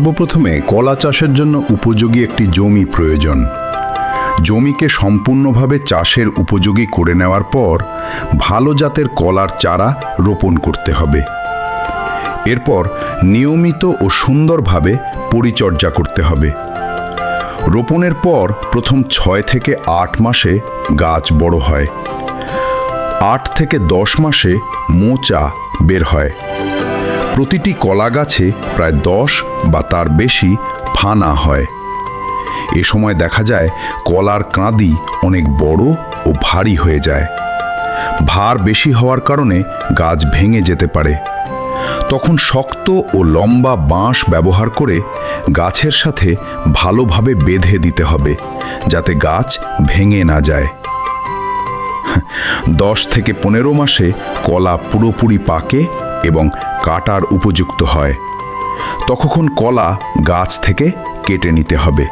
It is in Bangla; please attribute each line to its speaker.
Speaker 1: সর্বপ্রথমে কলা চাষের জন্য উপযোগী একটি জমি প্রয়োজন। জমিকে সম্পূর্ণভাবে চাষের উপযোগী করে নেওয়ার পর ভালো জাতের কলার চারা রোপণ করতে হবে। এরপর নিয়মিত ও সুন্দরভাবে পরিচর্যা করতে হবে। রোপণের পর প্রথম 6 থেকে 8 মাসে গাছ বড় হয়। 8 থেকে 10 মাসে মোচা বের হয়। প্রতিটি কলা গাছে প্রায় 10 বা তার বেশি ফানা হয়। এ সময় দেখা যায় কলার কাঁদি অনেক বড় ও ভারী হয়ে যায়। ভার বেশি হওয়ার কারণে গাছ ভেঙে যেতে পারে। তখন শক্ত ও লম্বা বাঁশ ব্যবহার করে গাছের সাথে ভালোভাবে বেঁধে দিতে হবে, যাতে গাছ ভেঙে না যায়। 10 থেকে 15 মাসে কলা পুরোপুরি পাকে এবং কাটার উপযুক্ত হয়। তখন কলা গাছ থেকে কেটে নিতে হবে।